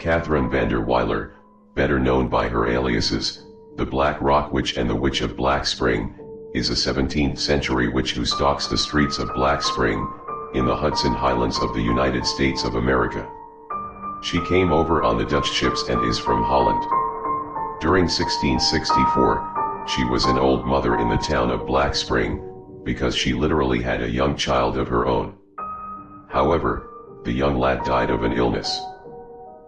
Catherine van der Weiler, better known by her aliases, the Black Rock Witch and the Witch of Black Spring, is a 17th century witch who stalks the streets of Black Spring, in the Hudson Highlands of the United States of America. She came over on the Dutch ships and is from Holland. During 1664, she was an old mother in the town of Black Spring, because she literally had a young child of her own. However, the young lad died of an illness.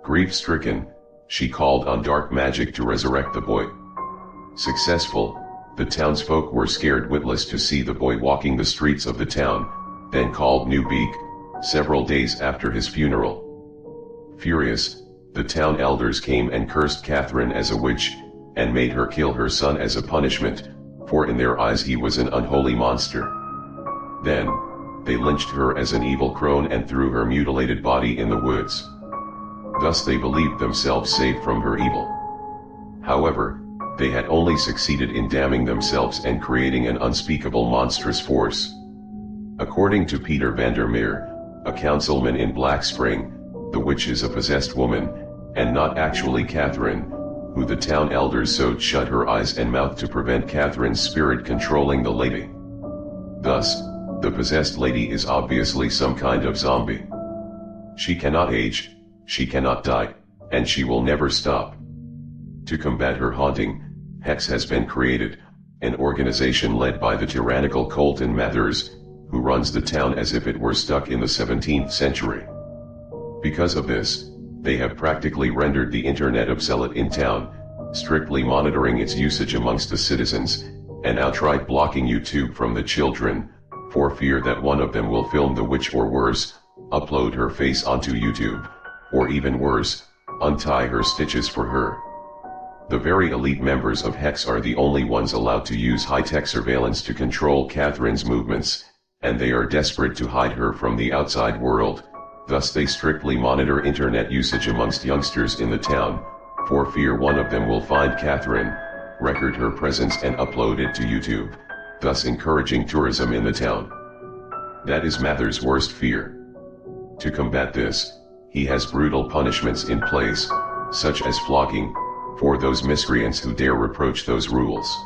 Grief-stricken, she called on dark magic to resurrect the boy. Successful, the townsfolk were scared witless to see the boy walking the streets of the town, then called Newbeak, several days after his funeral. Furious, the town elders came and cursed Catherine as a witch, and made her kill her son as a punishment, for in their eyes he was an unholy monster. Then, they lynched her as an evil crone and threw her mutilated body in the woods. Thus they believed themselves safe from her evil. However, they had only succeeded in damning themselves and creating an unspeakable monstrous force. According to Peter van der Meer, a councilman in Black Spring, the witch is a possessed woman, and not actually Catherine, who the town elders sewed shut her eyes and mouth to prevent Catherine's spirit controlling the lady. Thus, the possessed lady is obviously some kind of zombie. She cannot age, she cannot die, and she will never stop. To combat her haunting, Hex has been created, an organization led by the tyrannical Colton Mathers, who runs the town as if it were stuck in the 17th century. Because of this, they have practically rendered the internet obsolete in town, strictly monitoring its usage amongst the citizens, and outright blocking YouTube from the children, for fear that one of them will film the witch or worse, upload her face onto YouTube, or even worse, untie her stitches for her. The very elite members of Hex are the only ones allowed to use high-tech surveillance to control Catherine's movements, and they are desperate to hide her from the outside world, thus they strictly monitor internet usage amongst youngsters in the town, for fear one of them will find Catherine, record her presence and upload it to YouTube, thus encouraging tourism in the town. That is Mather's worst fear. To combat this, he has brutal punishments in place, such as flogging, for those miscreants who dare reproach those rules.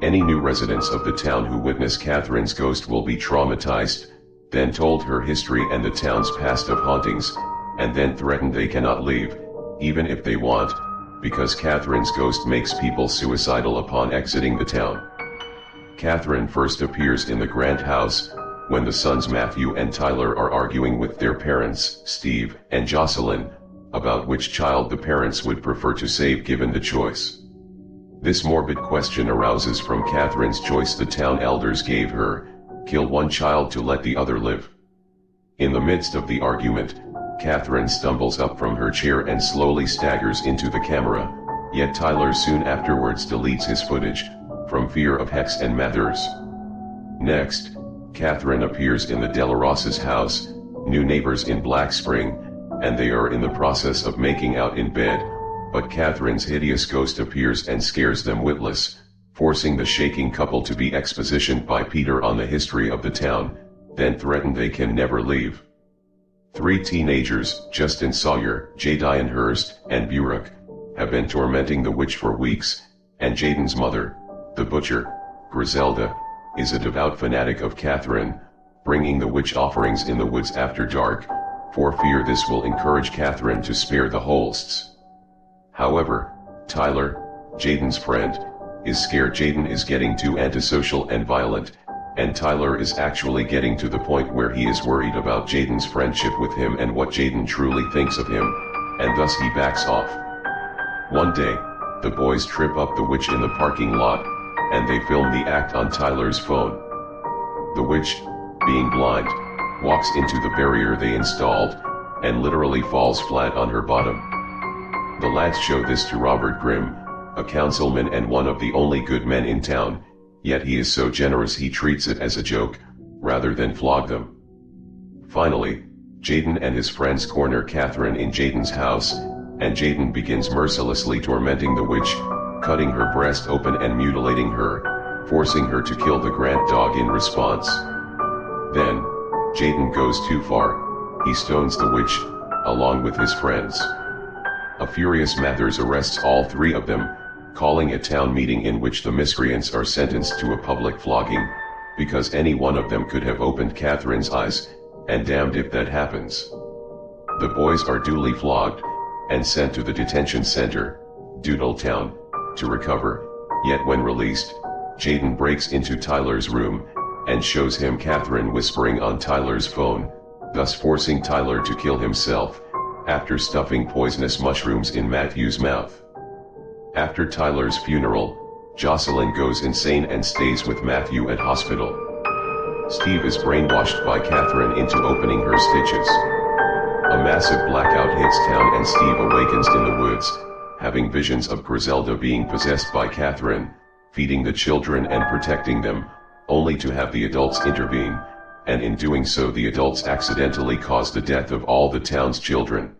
Any new residents of the town who witness Catherine's ghost will be traumatized, then told her history and the town's past of hauntings, and then threatened they cannot leave, even if they want, because Catherine's ghost makes people suicidal upon exiting the town. Catherine first appears in the Grant house, when the sons Matthew and Tyler are arguing with their parents, Steve and Jocelyn, about which child the parents would prefer to save given the choice. This morbid question arouses from Catherine's choice the town elders gave her: kill one child to let the other live. In the midst of the argument, Catherine stumbles up from her chair and slowly staggers into the camera, yet Tyler soon afterwards deletes his footage, from fear of Hex and Mathers. Next, Catherine appears in the Delaros's house, new neighbors in Black Spring, and they are in the process of making out in bed, but Catherine's hideous ghost appears and scares them witless, forcing the shaking couple to be expositioned by Peter on the history of the town, then threaten they can never leave. 3 teenagers, Justin Sawyer, Jadian Hurst, and Burek, have been tormenting the witch for weeks, and Jaden's mother, the butcher, Griselda, is a devout fanatic of Catherine, bringing the witch offerings in the woods after dark, for fear this will encourage Catherine to spare the Holsts. However, Tyler, Jaden's friend, is scared Jaden is getting too antisocial and violent, and Tyler is actually getting to the point where he is worried about Jaden's friendship with him and what Jaden truly thinks of him, and thus he backs off. One day, the boys trip up the witch in the parking lot, and they film the act on Tyler's phone. The witch, being blind, walks into the barrier they installed, and literally falls flat on her bottom. The lads show this to Robert Grimm, a councilman and one of the only good men in town, yet he is so generous he treats it as a joke, rather than flog them. Finally, Jaden and his friends corner Catherine in Jaden's house, and Jaden begins mercilessly tormenting the witch, cutting her breast open and mutilating her, forcing her to kill the Grant dog in response. Then, Jaden goes too far, he stones the witch, along with his friends. A furious Mathers arrests all three of them, calling a town meeting in which the miscreants are sentenced to a public flogging, because any one of them could have opened Catherine's eyes, and damned if that happens. The boys are duly flogged, and sent to the detention center, Doodletown, to recover, yet when released, Jaden breaks into Tyler's room, and shows him Catherine whispering on Tyler's phone, thus forcing Tyler to kill himself, after stuffing poisonous mushrooms in Matthew's mouth. After Tyler's funeral, Jocelyn goes insane and stays with Matthew at hospital. Steve is brainwashed by Catherine into opening her stitches. A massive blackout hits town and Steve awakens in the woods, having visions of Griselda being possessed by Catherine, feeding the children and protecting them, only to have the adults intervene, and in doing so the adults accidentally cause the death of all the town's children.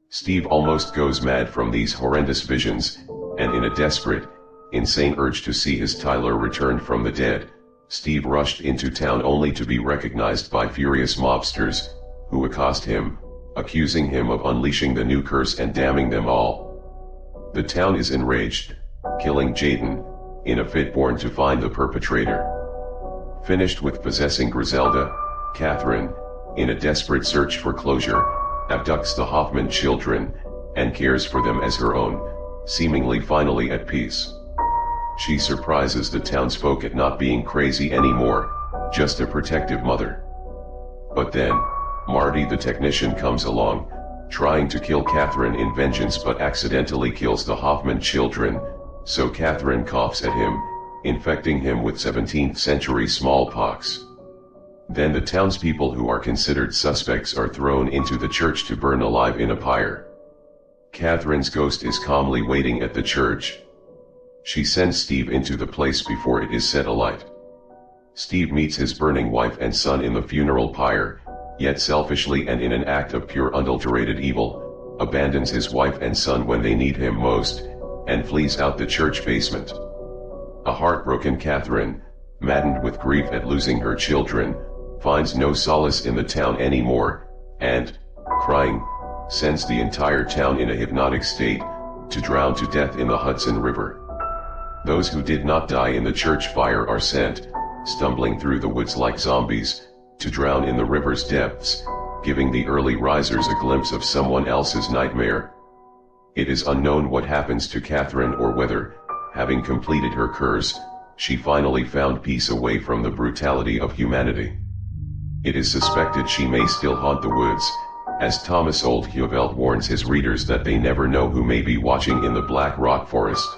Steve almost goes mad from these horrendous visions, and in a desperate, insane urge to see his Tyler returned from the dead, Steve rushed into town only to be recognized by furious mobsters, who accost him, accusing him of unleashing the new curse and damning them all. The town is enraged, killing Jaden, in a fit born to find the perpetrator. Finished with possessing Griselda, Catherine, in a desperate search for closure, abducts the Hoffman children, and cares for them as her own, seemingly finally at peace. She surprises the townsfolk at not being crazy anymore, just a protective mother. But then, Marty the technician comes along, trying to kill Catherine in vengeance but accidentally kills the Hoffman children, so Catherine coughs at him, infecting him with 17th century smallpox. Then the townspeople who are considered suspects are thrown into the church to burn alive in a pyre. Catherine's ghost is calmly waiting at the church. She sends Steve into the place before it is set alight. Steve meets his burning wife and son in the funeral pyre, yet selfishly and in an act of pure unadulterated evil, abandons his wife and son when they need him most, and flees out the church basement. A heartbroken Catherine, maddened with grief at losing her children, finds no solace in the town anymore, and, crying, sends the entire town in a hypnotic state, to drown to death in the Hudson River. Those who did not die in the church fire are sent, stumbling through the woods like zombies, to drown in the river's depths, giving the early risers a glimpse of someone else's nightmare. It is unknown what happens to Catherine or whether, having completed her curse, she finally found peace away from the brutality of humanity. It is suspected she may still haunt the woods, as Thomas Oldhuveld warns his readers that they never know who may be watching in the Black Rock Forest.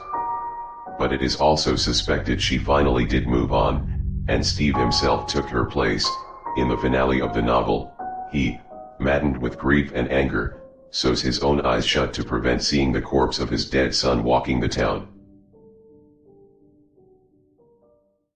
But it is also suspected she finally did move on, and Steve himself took her place. In the finale of the novel, he, maddened with grief and anger, sews his own eyes shut to prevent seeing the corpse of his dead son walking the town.